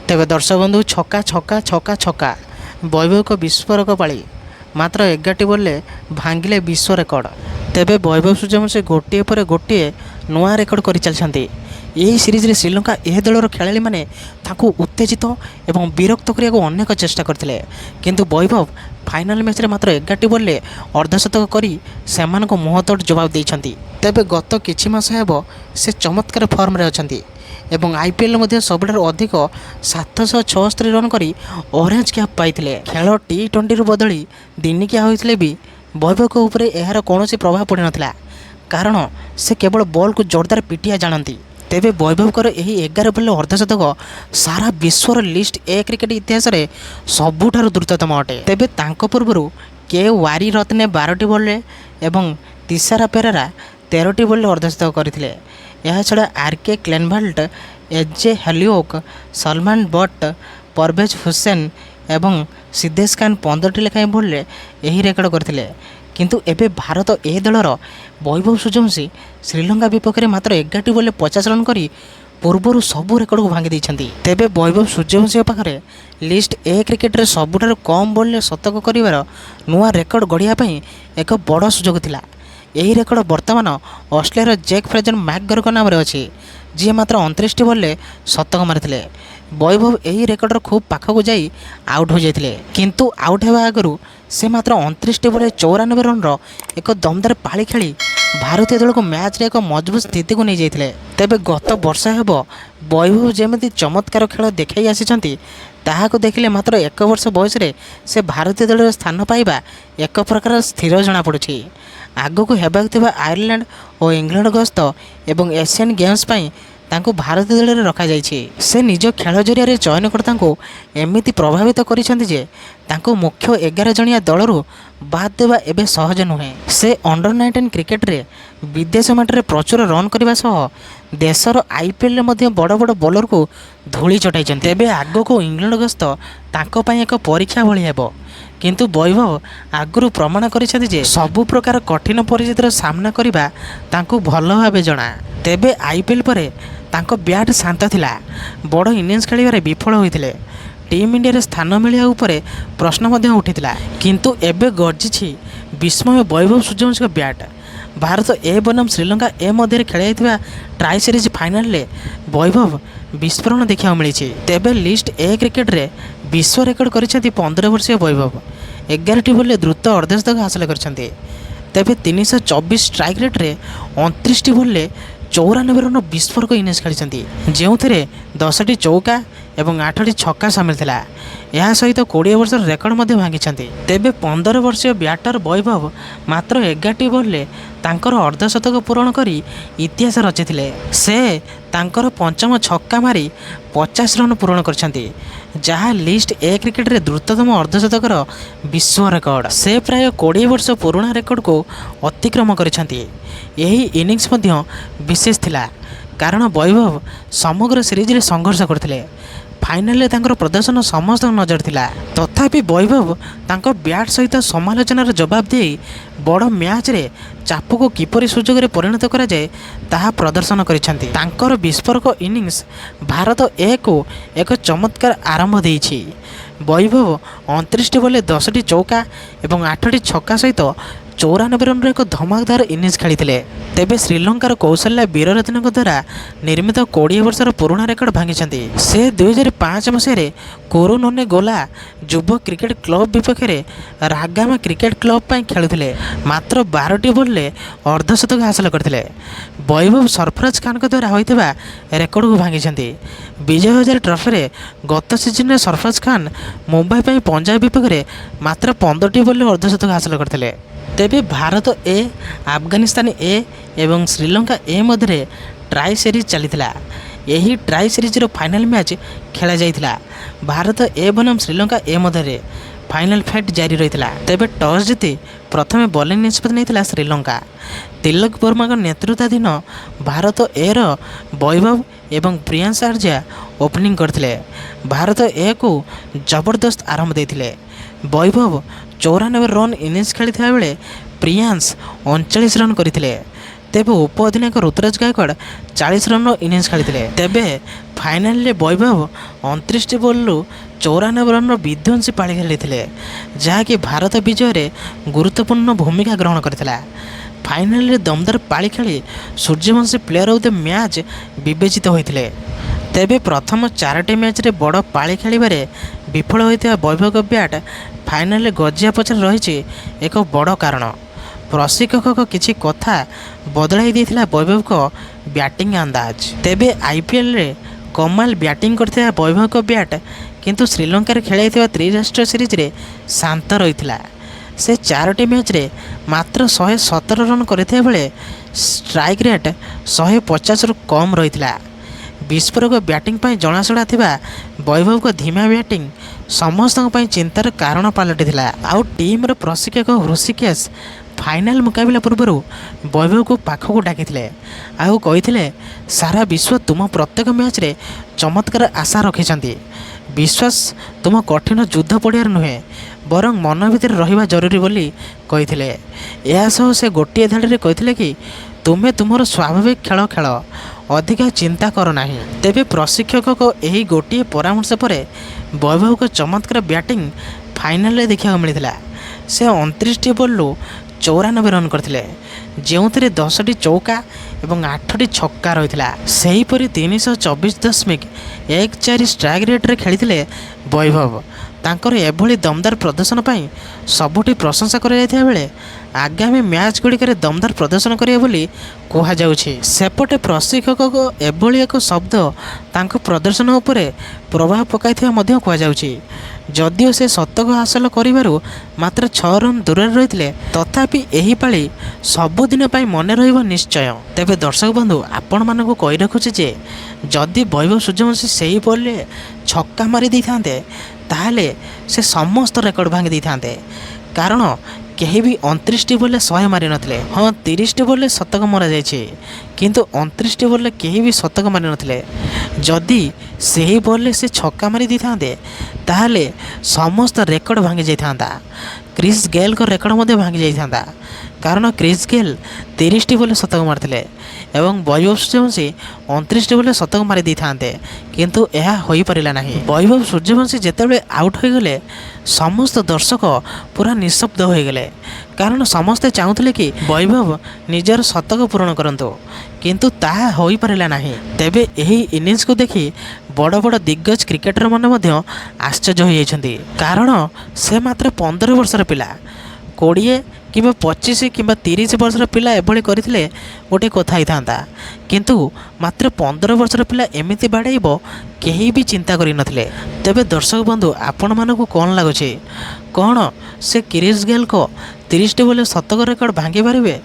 तेबे दर्शक बंधु छक्का छक्का छक्का छक्का वैभव को विस्फोरक पाली मात्र 11टी बॉल भांगिले विश्व रेकर्ड। तेबे वैभव सूर्यवंशी गोटे पर गोटे नुआ रेकर्ड कर चलती। यही सीरीज रे श्रीलंका यह दलर खेलाड़ी मैंने उत्तेजित एवं विरक्त करने को अनेक चेष्टा करते, किंतु वैभव फाइनाल मैच रे मात्र 11टी बॉल अर्धशतक करी सेमान को मुहतोड़ जवाब देइछंती। तेबे गत किछि मास हेबो से चमत्कार फॉर्म रे अछंती एवं आईपीएल मध्य सबुठारु अधिक 776 रन करी ऑरेंज कैप पाइथिले। खेल T20 रु बदली दिनिकिया होइथिले भी वैभव को ऊपर यार कौनसी प्रभाव पड़ नाथिला, कारण से केवल बॉल को जोरदार पिटिया जानती। तेबे वैभव यही 11 बॉल अर्धशतक सारा विश्वर लिस्ट ए क्रिकेट इतिहास रे सबुठारु द्रुततम अटे। तेबे तांको पूर्वरु के वारी रत्ने 12टी बॉल एवं तिसारा पेरेरा 13टी बॉल अर्धशतक करथिले। यह छड़ा R K Kleinveldt, A J Hollioake, Salman Butt, Parvez Hussain एवं सिद्धेश खान 15टी लेखाएं बॉल यही रेकर्ड करथिले। किंतु एबे भारत ए दलर वैभव सूर्यवंशी श्रीलंका विपक्ष में मात्र 11टी बॉल 50 रन करी पूर्वर सबू रेकर्ड को भांगी देइछंती। तेबे वैभव सूर्यवंशी पाखरे लिस्ट ए क्रिकेट रे सबुठारु कम बॉल शतक करिवार नुआ रेकर्ड गढ़िया पई एक बड़ सुजोग थिला। यही रेकर्ड बर्तमान ऑस्ट्रेलिया जैक फ्रेजर मैकगर नाम अच्छी, जी मात्र 29टी बॉल शतक मारिथिले। वैभव यही रेकर्डर खूब पाखक जाई आउट हो जाते, किंतु आउट होगा आगु से मात्र 29टी बॉल 94 रन एक दमदार पाली खेली भारतीय दल को मैच रे एक मजबूत स्थिति को नहीं जाइथिले। तेबे गत वर्ष हेब वैभव जेमती चमत्कार खेल देखै आसिछंती ताहाको देखिले मात्र 1 वर्ष बयस रे से भारतीय दल रे स्थान पाइबा एक प्रकार स्थिर जना पड़ुछि। आगो को हेबाक थिबा आयरलैंड और इंग्लैंड गस्त एवं एशियन गेम्स पई तांको भारतीय दल रे रखा जाइछि। से निज खेल जरिया चयनकर्ता को एमिति प्रभावित करिसेंती जे तांको मुख्य 11 जणिया दलरू बाद देवा एबे सहज नुहे। से अंडर 19 क्रिकेट रे विदेश माटरे प्रचुर रन करने सह देशर आईपीएल रे मध्य बड़ बड़ बॉलर को धूली चटाइछन्ते। तेबे आगो को इंग्लैंड गस्त तांको पई एक परीक्षा भली हेबो, किंतु वैभव आगुरु प्रमाण करिसेंती जे सबु प्रकार कठिन परिस्थितिर सामना करिबा तांको भल भाबे जणा। तेबे आईपीएल परे तांको ब्याट शांत थिला, बड़ इनिंग्स खेलिबारे विफल होइथिले। टीम इंडिया रे स्थान मिलिया उपरे प्रश्न मध्य उठिथिला, किंतु एबे गर्जिछि विस्मय वैभव सूर्यवंशी ब्याट। भारत ए बनाम श्रीलंका ए मध्य खेल ट्राई सीरीज फाइनाल रे वैभव विस्फोरण देखा मिली। तेबे लिस्ट ए क्रिकेट रे विश्व रेकर्ड करिसेंती 15 वर्षीय वैभव 11टी बॉल द्रुत अर्धशतक हासिल करिसेंती। तेबे 324 स्ट्राइक रेट रे 29टी बॉल 94 रन विस्फोरक इनिंग्स खेली, जो 10टी चौका एवं 8टी छक्का सामिल थिला। यह सहित 20 वर्ष रेकर्ड मध्य भांगी। तेबे 15 वर्षीय ब्याटर वैभव मात्र 11टी बॉल तांकर अर्धशतक पूरण करी इतिहास रचिथिले। से तांकर पंचम छक्का मारी 50 रन पूरण करछन्ती, जहाँ लिस्ट ए क्रिकेट रे द्रुततम अर्धशतकर विश्व रेकर्ड। से प्राय 20 वर्ष पुराणा रेकर्ड को अतिक्रम करछन्ती। यही इनिंग्स मध्य विशेष थिला, कारण वैभव समग्र सीरीज रे संघर्ष करथिले। फाइनाल तांकर प्रदर्शन समस्त नजर थिला, तथापि वैभव तांको ब्याट सहित समालोचनार जवाब दे बड़ मैच रे चाप को किपरि सुजोग रे परिणत करा जाए ताहा प्रदर्शन करिसेंती। तांकर विस्फोरक इनिंग्स भारत ए को एक चमत्कार आरंभ देइछि। वैभव 29टी बॉल 10टी चौका एवं 8टी छक्का सहित 94 रन एक धमाकदार इनिंग्स खेली। तेबे श्रीलंकार कौशल्या वीररत्न द्वारा निर्मित 20 वर्षर पुराणा रेकर्ड भांगी। से 2005 मसीह कोरोनने गोला युव क्रिकेट क्लब विपक्ष में रागामा क्रिकेट क्लब पर खेलुले, मात्र 12टी बॉल अर्धशतक हासिल करते। वैभव सरफराज खान द्वारा होता रेकर्ड को भांगी। विजय हजार ट्रॉफी रे गत सीजन सरफराज खान मुंबई पर पंजाब विपक्ष में मात्र 15टी बॉल अर्धशतक हासिल करते। तेबे भारत ए अफगानिस्तान ए एवं श्रीलंका ए मध्य ट्राई सीरीज चलीथिला। यही ट्राई सीरीज रो फाइनल मैच खेला जाइथिला। भारत ए बनाम श्रीलंका ए मध्य फाइनल फाइट जारी रहिथिला। तेबे टॉस जीति प्रथमे बॉलिंग निष्पत्ति नैथिला श्रीलंका। तिलक वर्मा नेतृत्वाधीन भारत ए रो वैभव एवं प्रियांश आर्या ओपनिंग करथिले। भारत ए को जबरदस्त आरंभ देथिले। वैभव 94 रन इनिंग्स खेली बेले प्रियांश 39 रन करथिले। ତେବେ ଉପ ଅଧିନାୟକ ଋତୁରାଜ ଗାୟକୱାଡ଼ 40 ରନ୍ର ଇନିଂସ ଖେଳିଥିଲେ। ତେବେ ଫାଇନାଲରେ ବୈଭବ 29ଟି ବଲ୍ରୁ 94 ରନ୍ର ବିଧ୍ୱଂସୀ ପାଳି ଖେଳିଥିଲେ, ଯାହାକି ଭାରତ ବିଜୟରେ ଗୁରୁତ୍ୱପୂର୍ଣ୍ଣ ଭୂମିକା ଗ୍ରହଣ କରିଥିଲା। ଫାଇନାଲରେ ଦମଦାର ପାଳି ଖେଳି Suryavanshi player of the match ବିବେଚିତ ହୋଇଥିଲେ। ତେବେ ପ୍ରଥମ 4ଟି ମ୍ୟାଚ୍ରେ ବଡ଼ ପାଳି ଖେଳିବାରେ ବିଫଳ ହୋଇଥିବା ବୈଭବଙ୍କ ବ୍ୟାଟ୍ ଫାଇନାଲରେ ଗଜିବା ପଛରେ ରହିଛି ଏକ ବଡ଼ କାରଣ। ପ୍ରଶିକ୍ଷକଙ୍କ କିଛି କଥା ବଦଳାଇ ଦେଇଥିଲା ବୈଭବଙ୍କ ବ୍ୟାଟିଂ ଅନ୍ଦାଜ। ତେବେ IPLରେ କମାଲ ବ୍ୟାଟିଂ କରିଥିବା ବୈଭବଙ୍କ ବ୍ୟାଟ୍ କିନ୍ତୁ ଶ୍ରୀଲଙ୍କାରେ ଖେଳାଇଥିବା ତ୍ରିରାଷ୍ଟ୍ରୀୟ ସିରିଜରେ ଶାନ୍ତ ରହିଥିଲା। ସେ 4ଟି ମ୍ୟାଚ୍ରେ ମାତ୍ର 117 ରନ୍ କରିଥିବା ବେଳେ ଷ୍ଟ୍ରାଇକ୍ ରେଟ୍ 150ରୁ କମ୍ ରହିଥିଲା। ବିସ୍ଫୋରକ ବ୍ୟାଟିଂ ପାଇଁ ଜଣାଶୁଣା ଥିବା ବୈଭବଙ୍କ ଧୀମା ବ୍ୟାଟିଂ ସମସ୍ତଙ୍କ ପାଇଁ ଚିନ୍ତାର କାରଣ ପାଲଟିଥିଲା। ଆଉ ଟିମ୍ର ପ୍ରଶିକ୍ଷକ ହୃଷିକେଶ ଫାଇନାଲ ମୁକାବିଲା ପୂର୍ବରୁ ବୈଭବଙ୍କୁ ପାଖକୁ ଡାକିଥିଲେ ଆଉ କହିଥିଲେ, ସାରା ବିଶ୍ୱ ତୁମ ପ୍ରତ୍ୟେକ ମ୍ୟାଚ୍ରେ ଚମତ୍କାର ଆଶା ରଖିଛନ୍ତି। ବିଶ୍ୱାସ ତୁମ କଠିନ ଯୁଦ୍ଧ ପଡ଼ିଆରେ ନୁହେଁ, ବରଂ ମନ ଭିତରେ ରହିବା ଜରୁରୀ ବୋଲି କହିଥିଲେ। ଏହା ସହ ସେ ଗୋଟିଏ ଧାଡ଼ିରେ କହିଥିଲେ କି ତୁମେ ତୁମର ସ୍ୱାଭାବିକ ଖେଳ ଖେଳ, ଅଧିକା ଚିନ୍ତା କର ନାହିଁ। ତେବେ ପ୍ରଶିକ୍ଷକଙ୍କ ଏହି ଗୋଟିଏ ପରାମର୍ଶ ପରେ ବୈଭବଙ୍କ ଚମତ୍କାର ବ୍ୟାଟିଂ ଫାଇନାଲରେ ଦେଖିବାକୁ ମିଳିଥିଲା। ସେ 29ଟି ବଲ୍ରୁ 94 ରନ୍ କରିଥିଲେ, ଯେଉଁଥିରେ 10ଟି ଚୌକା ଏବଂ 8ଟି ଛକା ରହିଥିଲା। ସେହିପରି 324.14 ଷ୍ଟ୍ରାଇକ୍ ରେଟ୍ରେ ଖେଳିଥିଲେ ବୈଭବ। ତାଙ୍କର ଏଭଳି ଦମଦାର ପ୍ରଦର୍ଶନ ପାଇଁ ସବୁଠି ପ୍ରଶଂସା କରାଯାଇଥିବା ବେଳେ ଆଗାମୀ ମ୍ୟାଚ୍ ଗୁଡ଼ିକରେ ଦମଦାର ପ୍ରଦର୍ଶନ କରିବେ ବୋଲି କୁହାଯାଉଛି। ସେପଟେ ପ୍ରଶିକ୍ଷକଙ୍କ ଏଭଳି ଏକ ଶବ୍ଦ ତାଙ୍କ ପ୍ରଦର୍ଶନ ଉପରେ ପ୍ରଭାବ ପକାଇଥିବା ମଧ୍ୟ କୁହାଯାଉଛି। ଯଦିଓ ସେ ଶତକ ହାସଲ କରିବାରୁ ମାତ୍ର 6 ରନ୍ ଦୂରରେ ରହିଥିଲେ, ତଥାପି ଏହି ପାଳି ସବୁଦିନ ପାଇଁ ମନେ ରହିବ ନିଶ୍ଚୟ। ତେବେ ଦର୍ଶକ ବନ୍ଧୁ, ଆପଣମାନଙ୍କୁ କହି ରଖୁଛି ଯେ ଯଦି ବୈଭବ ସୂର୍ଯ୍ୟବଂଶୀ ସେହି ବଲ୍ରେ ଛକା ମାରି ଦେଇଥାନ୍ତେ ତାହେଲେ ସେ ସମସ୍ତ ରେକର୍ଡ ଭାଙ୍ଗି ଦେଇଥାନ୍ତେ। କାରଣ କେହି ବି 29ଟି ବଲ୍ରେ 100 ମାରିନଥିଲେ। ହଁ, 30ଟି ବଲ୍ରେ ଶତକ ମରାଯାଇଛି, କିନ୍ତୁ 29ଟି ବଲ୍ରେ କେହି ବି ଶତକ ମାରିନଥିଲେ। ଯଦି ସେହି ବଲ୍ରେ ସେ ଛକା ମାରି ଦେଇଥାନ୍ତେ ତାହେଲେ ସମସ୍ତ ରେକର୍ଡ ଭାଙ୍ଗି ଯାଇଥାନ୍ତା। କ୍ରିସ୍ ଗେଲ୍ଙ୍କ ରେକର୍ଡ ମଧ୍ୟ ଭାଙ୍ଗି ଯାଇଥାନ୍ତା, କାରଣ କ୍ରିସ୍ ଗେଲ୍ 30ଟି ବଲ୍ରେ ଶତକ ମାରିଥିଲେ ଏବଂ ବୈଭବ ସୂର୍ଯ୍ୟବଂଶୀ 29ଟି ବଲ୍ରେ ଶତକ ମାରି ଦେଇଥାନ୍ତେ, କିନ୍ତୁ ଏହା ହୋଇପାରିଲା ନାହିଁ। ବୈଭବ ସୂର୍ଯ୍ୟବଂଶୀ ଯେତେବେଳେ ଆଉଟ୍ ହୋଇଗଲେ ସମସ୍ତ ଦର୍ଶକ ପୁରା ନିଃଶବ୍ଦ ହୋଇଗଲେ, କାରଣ ସମସ୍ତେ ଚାହୁଁଥିଲେ କି ବୈଭବ ନିଜର ଶତକ ପୂରଣ କରନ୍ତୁ, କିନ୍ତୁ ତାହା ହୋଇପାରିଲା ନାହିଁ। ତେବେ ଏହି ଇନିଂସକୁ ଦେଖି ବଡ଼ ବଡ଼ ଦିଗ୍ଗଜ କ୍ରିକେଟରମାନେ ମଧ୍ୟ ଆଶ୍ଚର୍ଯ୍ୟ ହୋଇଯାଇଛନ୍ତି, କାରଣ ସେ ମାତ୍ର 15 ବର୍ଷର ପିଲା। 20 କିମ୍ବା 25 କିମ୍ବା 30 ବର୍ଷର ପିଲା ଏଭଳି କରିଥିଲେ ଗୋଟିଏ କଥା ହେଇଥାନ୍ତା, କିନ୍ତୁ ମାତ୍ର 15 ବର୍ଷର ପିଲା ଏମିତି ବାଡ଼େଇବ କେହି ବି ଚିନ୍ତା କରିନଥିଲେ। ତେବେ ଦର୍ଶକ ବନ୍ଧୁ, ଆପଣମାନଙ୍କୁ କ'ଣ ଲାଗୁଛି? କ'ଣ ସେ କ୍ରିସ୍ ଗେଲ୍ଙ୍କ 30ଟି ବଲ୍ରେ ଶତକ ରେକର୍ଡ ଭାଙ୍ଗି ପାରିବେ?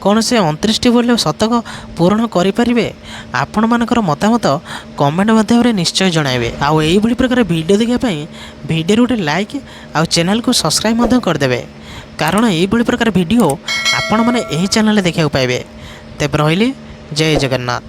କ'ଣ ସେ 29ଟି ବଲ୍ରେ ଶତକ ପୂରଣ କରିପାରିବେ? ଆପଣମାନଙ୍କର ମତାମତ କମେଣ୍ଟ ମାଧ୍ୟମରେ ନିଶ୍ଚୟ ଜଣାଇବେ। ଆଉ ଏଇଭଳି ପ୍ରକାର ଭିଡ଼ିଓ ଦେଖିବା ପାଇଁ ଭିଡ଼ିଓରେ ଗୋଟେ ଲାଇକ୍ ଆଉ ଚ୍ୟାନେଲକୁ ସବସ୍କ୍ରାଇବ୍ ମଧ୍ୟ କରିଦେବେ, କାରଣ ଏଇଭଳି ପ୍ରକାର ଭିଡ଼ିଓ ଆପଣମାନେ ଏହି ଚ୍ୟାନେଲରେ ଦେଖିବାକୁ ପାଇବେ। ତେବେ ରହିଲି, ଜୟ ଜଗନ୍ନାଥ।